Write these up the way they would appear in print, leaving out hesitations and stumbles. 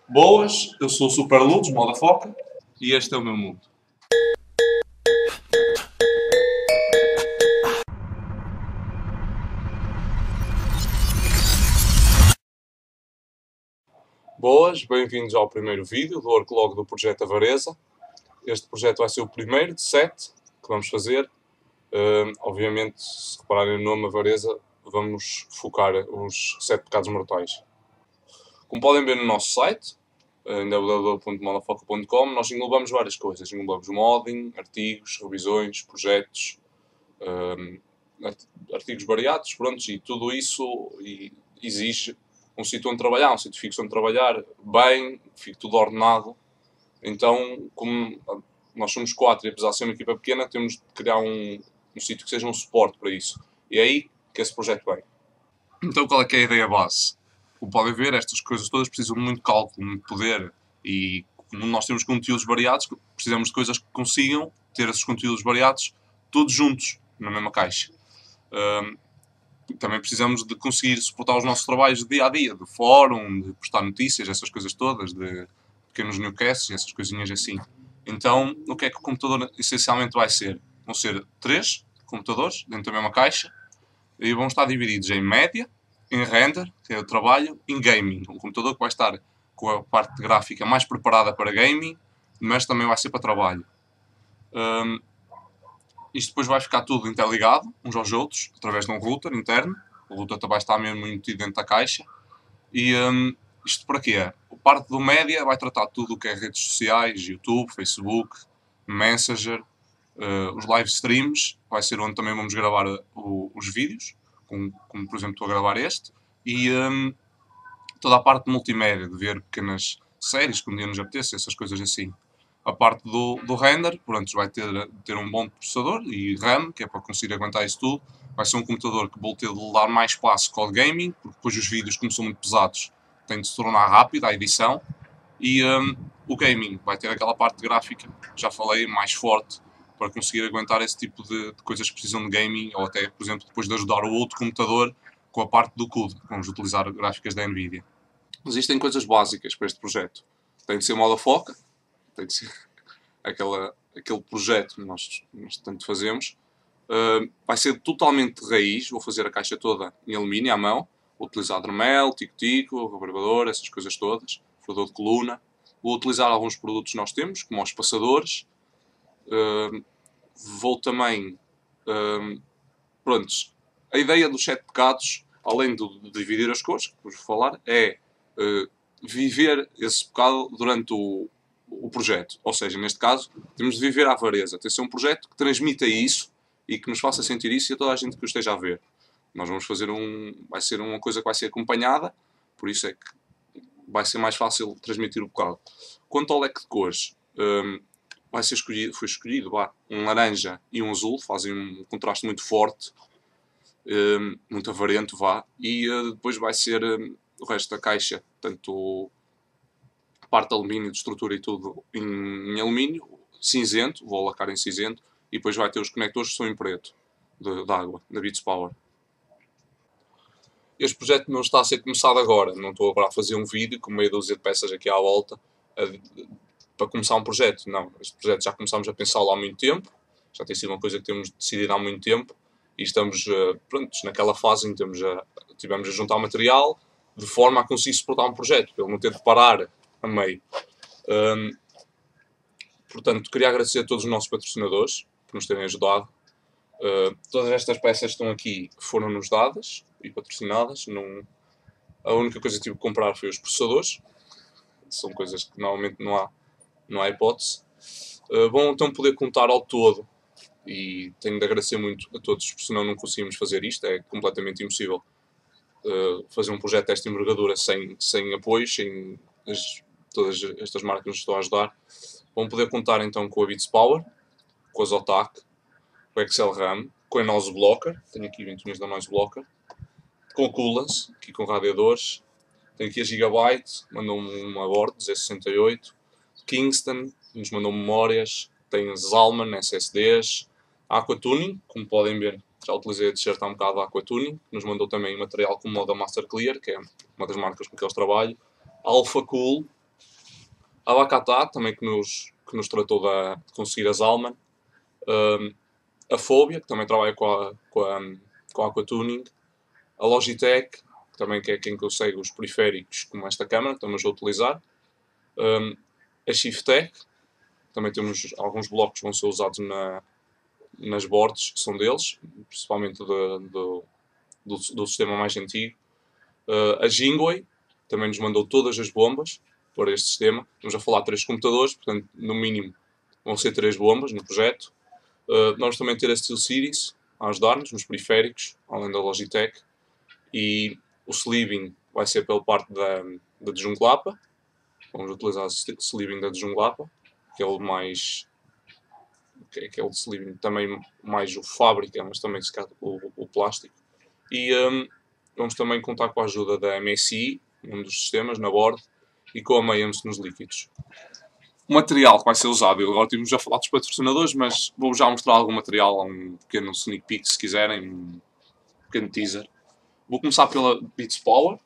Boas, eu sou o Super Lutz, moda foca, e este é o meu mundo. Boas, bem-vindos ao primeiro vídeo do worklog do projeto Avareza. Este projeto vai ser o primeiro de 7 que vamos fazer. Obviamente, se repararem no nome Avareza, vamos focar os 7 pecados mortais. Como podem ver no nosso site, em www.modafoca.com, nós englobamos várias coisas. Englobamos modding, artigos, revisões, projetos, artigos variados, pronto, e tudo isso exige um sítio onde trabalhar, um sítio fixo onde trabalhar, bem, fique tudo ordenado. Então, como nós somos 4 e apesar de ser uma equipa pequena, temos de criar um sítio que seja um suporte para isso. E é aí que esse projeto vem. Então, qual é que é a ideia base? Como podem ver, estas coisas todas precisam de muito cálculo, muito poder, e como nós temos conteúdos variados, precisamos de coisas que consigam ter esses conteúdos variados todos juntos, na mesma caixa. Também precisamos de conseguir suportar os nossos trabalhos de dia a dia, de fórum, de postar notícias, essas coisas todas, de pequenos newscasts, essas coisinhas assim. Então, o que é que o computador essencialmente vai ser? Vão ser 3 computadores dentro da mesma caixa e vão estar divididos em média, em render, que é o trabalho, em gaming. Um computador que vai estar com a parte gráfica mais preparada para gaming, mas também vai ser para trabalho. Isto depois vai ficar tudo interligado, uns aos outros, através de um router interno. O router também está mesmo metido dentro da caixa. E isto para quê? A parte do média vai tratar tudo o que é redes sociais, YouTube, Facebook, Messenger, os live streams. Vai ser onde também vamos gravar os vídeos, como por exemplo estou a gravar este. E toda a parte de multimédia, de ver pequenas séries, como dia nos apeteça, essas coisas assim. A parte do render, pronto, vai ter um bom processador e RAM, que é para conseguir aguentar isso tudo. Vai ser um computador que vou ter de dar mais espaço com o gaming, porque depois os vídeos, como são muito pesados, tem de se tornar rápido a edição. E o gaming vai ter aquela parte gráfica, que já falei, mais forte, para conseguir aguentar esse tipo de coisas que precisam de gaming, ou até, por exemplo, depois de ajudar o outro computador com a parte do CUD. Vamos utilizar gráficas da NVIDIA. Existem coisas básicas para este projeto. Tem de ser moda foca, tem de ser aquele projeto que nós tanto fazemos. Vai ser totalmente de raiz, vou fazer a caixa toda em alumínio à mão, vou utilizar Dremel, Tico-Tico, rebarbador, essas coisas todas, furador de coluna. Vou utilizar alguns produtos que nós temos, como os passadores. Vou também... prontos, a ideia dos 7 pecados, além de dividir as cores, que vou falar, é viver esse pecado durante o projeto. Ou seja, neste caso, temos de viver a avareza. Tem de ser um projeto que transmita isso e que nos faça sentir isso e a toda a gente que o esteja a ver. Nós vamos fazer vai ser uma coisa que vai ser acompanhada, por isso é que vai ser mais fácil transmitir o pecado. Quanto ao leque de cores, foi escolhido um laranja e um azul, fazem um contraste muito forte, muito avarento, e depois vai ser o resto da caixa, tanto a parte de alumínio, de estrutura e tudo em alumínio, cinzento, vou lacar em cinzento, e depois vai ter os conectores que são em preto, de água, da Beats Power. Este projeto não está a ser começado agora, não estou agora a fazer um vídeo com meia dúzia de peças aqui à volta para começar um projeto. Não, este projeto já começámos a pensá-lo há muito tempo, já tem sido uma coisa que temos decidido há muito tempo, e estamos prontos, naquela fase em que tivemos a juntar material de forma a conseguir suportar um projeto, para ele não ter de parar a meio. Portanto, queria agradecer a todos os nossos patrocinadores por nos terem ajudado. Todas estas peças que estão aqui foram-nos dadas e patrocinadas. A única coisa que tive que comprar foi os processadores. São coisas que normalmente não há hipótese. Bom então poder contar ao todo, e tenho de agradecer muito a todos, porque senão não conseguimos fazer isto. É completamente impossível fazer um projeto desta envergadura sem apoio, sem todas estas marcas que nos estão a ajudar. Vão poder contar então com a Beats Power, com a Zotac, com a Excel RAM, com a Noise Blocker, tenho aqui ventoinhas da Noise Blocker, com a Coolance, aqui com radiadores, tenho aqui a Gigabyte, mandou-me uma board Z68, Kingston, nos mandou memórias, tem Zalman, SSDs, a Aquatuning, como podem ver, Já utilizei a t-shirt há um bocado da Aquatuning, que nos mandou também material como o da Master Clear, que é uma das marcas com que eles trabalham. A Alpha Cool. A Bakatá, também que nos tratou de conseguir as Alman. A Phobia, que também trabalha com a Aquatuning. A Logitech, que também que é quem consegue os periféricos como esta câmera, que estamos a utilizar. A Shifttech, também temos alguns blocos que vão ser usados nas boards, que são deles, principalmente do sistema mais antigo. A Jingwei também nos mandou todas as bombas para este sistema. Estamos a falar de 3 computadores, portanto, no mínimo, vão ser 3 bombas no projeto. Vamos também ter a SteelSeries a ajudar-nos nos periféricos, além da Logitech. E o sleeving vai ser pela parte da Djunglapa. Vamos utilizar o sleeving da Djunglapa, que é o mais... que é o sleeving também mais o fábrica, mas também o plástico. E vamos também contar com a ajuda da MSI, um dos sistemas, na board, e com a Mayans nos líquidos. O material que vai ser usado, eu agora tivemos já falar dos patrocinadores, mas vou já mostrar algum material, um pequeno sneak peek se quiserem, um pequeno teaser. Vou começar pela Beats Power.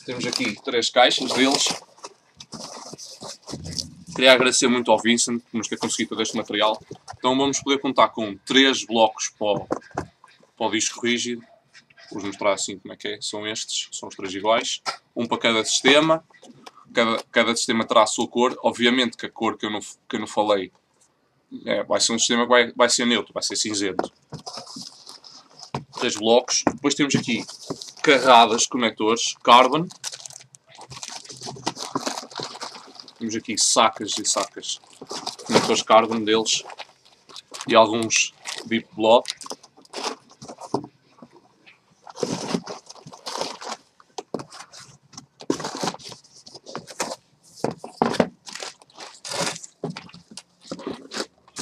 Temos aqui 3 caixas deles. Queria agradecer muito ao Vincent por nos ter conseguido todo este material. Então vamos poder contar com 3 blocos para o disco rígido. Vou mostrar assim como é que é. São estes, são os 3 iguais. Um para cada sistema. Cada sistema terá a sua cor. Obviamente que a cor que eu não falei vai ser um sistema que vai ser neutro, vai ser cinzento. 3 blocos. Depois temos aqui carradas, conectores, carbon. Temos aqui sacas e sacas, conectores carbon deles e alguns deep block.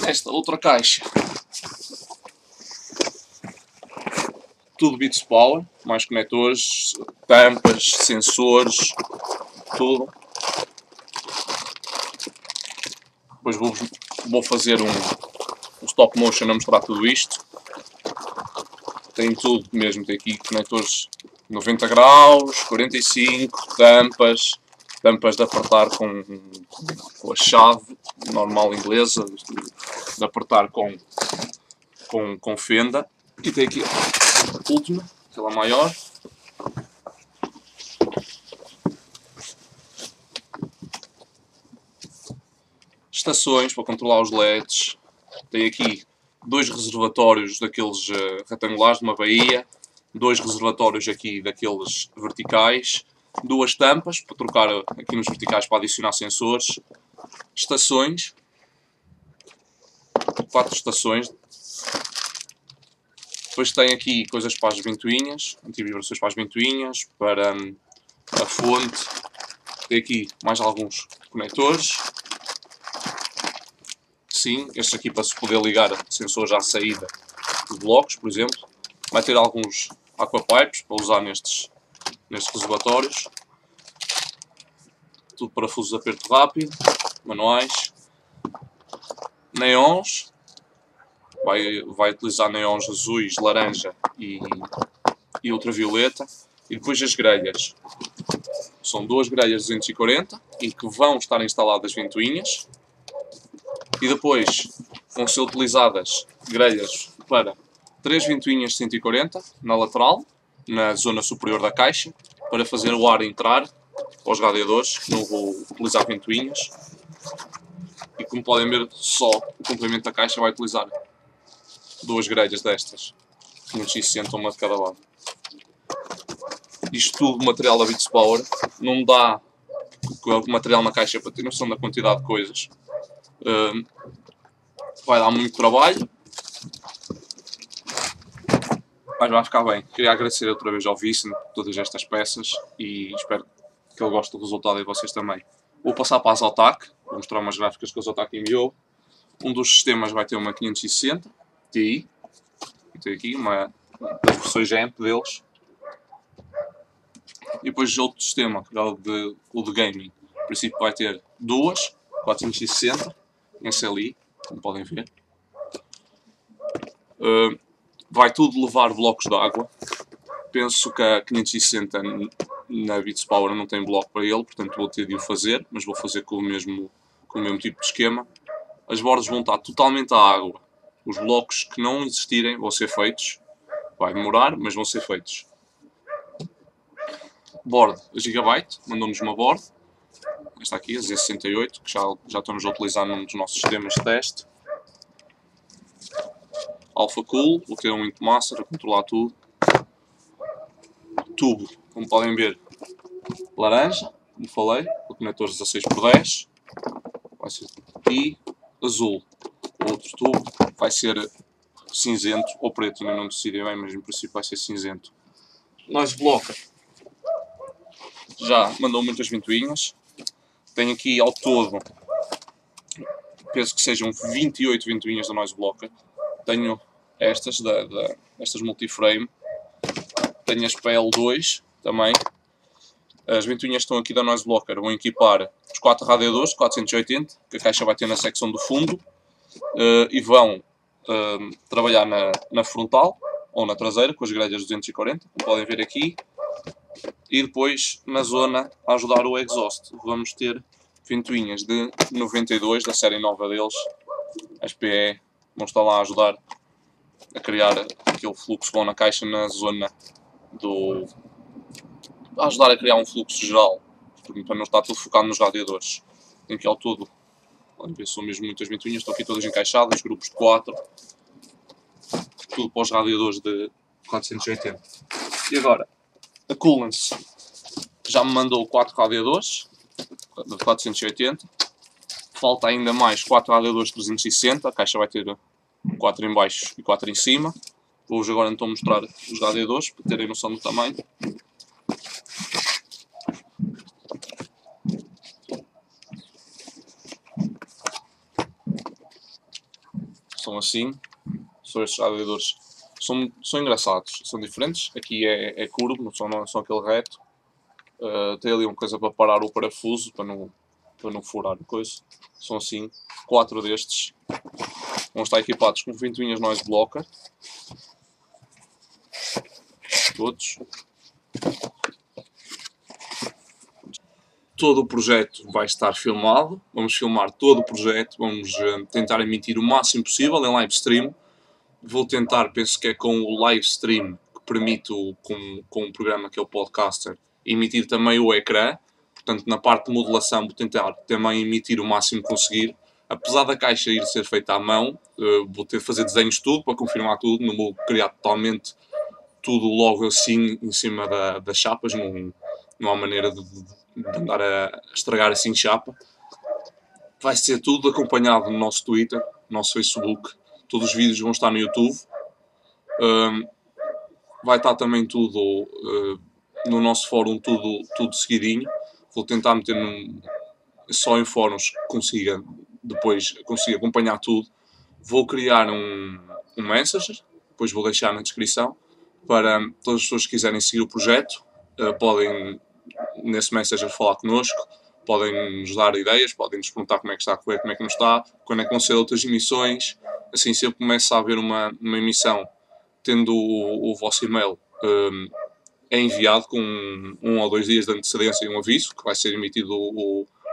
Esta outra caixa, tudo Beats Power, mais conectores, tampas, sensores, tudo. Depois vou fazer um stop motion a mostrar tudo isto. Tem tudo mesmo, tem aqui conectores 90 graus, 45, tampas de apertar com a chave normal inglesa, de apertar com fenda. E tem aqui a última, aquela maior. Estações para controlar os LEDs. Tem aqui 2 reservatórios daqueles retangulares de uma baía, 2 reservatórios aqui daqueles verticais, 2 tampas para trocar aqui nos verticais para adicionar sensores, estações, 4 estações. Depois tem aqui coisas para as ventoinhas, antivibrações para as ventoinhas, para a fonte. Tem aqui mais alguns conectores. Sim, estes aqui para se poder ligar sensores à saída de blocos, por exemplo. Vai ter alguns aquapipes para usar nestes reservatórios. Tudo parafusos de aperto rápido, manuais. Neons. Vai utilizar neons azuis, laranja e ultravioleta. E depois as grelhas. São 2 grelhas 240 em que vão estar instaladas ventoinhas. E depois vão ser utilizadas grelhas para 3 ventoinhas 140 na lateral, na zona superior da caixa, para fazer o ar entrar aos radiadores, que não vou utilizar ventoinhas. E como podem ver, só o comprimento da caixa vai utilizar 2 grelhas destas, 560, uma de cada lado. Isto tudo material da Beats Power, não dá o material na caixa para ter noção da quantidade de coisas. Vai dar muito trabalho, mas vai ficar bem. Queria agradecer outra vez ao Vicent por todas estas peças e espero que ele goste do resultado e vocês também. Vou passar para a Zotac, vou mostrar umas gráficas que a Zotac enviou. Um dos sistemas vai ter uma 560 Ti, tem aqui uma das versões GEMP deles. E depois outro sistema, que é o de gaming. No princípio vai ter 2 460 SLI como podem ver. Vai tudo levar blocos de água. Penso que a 560 na Beats Power não tem bloco para ele, portanto vou ter de o fazer, mas vou fazer com o mesmo tipo de esquema. As bordas vão estar totalmente à água. Os blocos que não existirem vão ser feitos. Vai demorar, mas vão ser feitos. Board, a Gigabyte, mandou-nos uma board. Esta aqui, a Z68, que já estamos a utilizar num dos nossos sistemas de teste. Alpha Cool, vou ter um Ink Master a controlar tudo. Tubo, como podem ver, laranja, como falei, o conector 16x10. Vai ser, e azul. O outro tubo vai ser cinzento ou preto, ainda não decidi bem, mas em princípio vai ser cinzento. Noise Blocker já mandou muitas ventoinhas. Tenho aqui ao todo, penso que sejam 28 ventoinhas da Noise Blocker. Tenho estas, estas multiframe. Tenho as PL2 também. As ventoinhas estão aqui da Noise Blocker. Vão equipar os 4 radiadores 480, que a caixa vai ter na secção do fundo. E vão trabalhar na frontal ou na traseira, com as grelhas 240, como podem ver aqui. E depois, na zona, a ajudar o exhaust, vamos ter ventoinhas de 92, da série nova deles. As PE vão estar lá a ajudar a criar aquele fluxo bom na caixa, na zona a ajudar a criar um fluxo geral, para não estar tudo focado nos radiadores. Tem aqui ao todo, podem ver, são mesmo muitas ventoinhas, estão aqui todas encaixadas, grupos de 4, tudo para os radiadores de 480. E agora, a Coolance já me mandou 4 radiadores de 480, falta ainda mais 4 radiadores de 360, a caixa vai ter 4 em baixo e 4 em cima. Vou-vos agora então mostrar os radiadores, para terem noção do tamanho. São assim, são estes radiadores. São engraçados, são diferentes. Aqui é curvo, não são aquele reto. Tem ali uma coisa para parar o parafuso, para não furar a coisa. São assim, 4 destes. Vão estar equipados com ventoinhas Noise Blocker. Todos. Todo o projeto vai estar filmado. Vamos filmar todo o projeto. Vamos tentar emitir o máximo possível em live stream. Vou tentar, penso que é com o live stream que permite, com um programa que é o Podcaster, emitir também o ecrã. Portanto, na parte de modulação vou tentar também emitir o máximo que conseguir. Apesar da caixa ir ser feita à mão, vou ter de fazer desenhos tudo para confirmar tudo. Não vou criar totalmente tudo logo assim em cima das chapas. Não há maneira de andar a estragar assim chapa. Vai ser tudo acompanhado no nosso Twitter, no nosso Facebook. Todos os vídeos vão estar no YouTube. Vai estar também tudo no nosso fórum, tudo seguidinho. Vou tentar meter só em fóruns que depois consiga acompanhar tudo. Vou criar um Messenger, depois vou deixar na descrição, para todas as pessoas que quiserem seguir o projeto, podem nesse Messenger falar connosco, podem nos dar ideias, podem nos perguntar como é que está a correr, como é que não está, quando é que vão ser outras emissões. Assim, se eu começo a haver uma emissão, tendo o vosso e-mail, é enviado com 1 ou 2 dias de antecedência um aviso, que vai ser emitido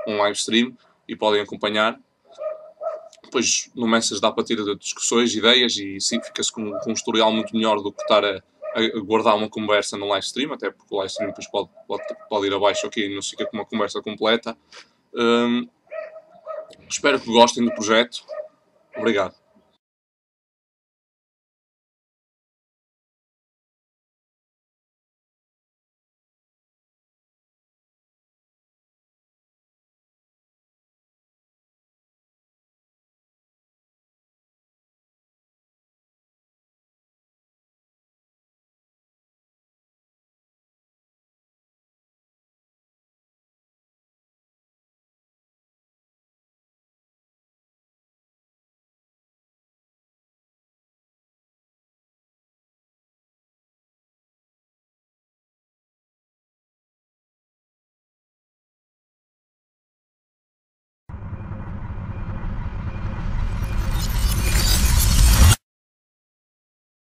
um live stream, e podem acompanhar. Depois no Messenger dá para ter discussões, ideias, e sim, fica-se com um historial muito melhor do que estar a guardar uma conversa no live stream, até porque o live stream depois pode ir abaixo aqui e não fica com uma conversa completa. Espero que gostem do projeto. Obrigado.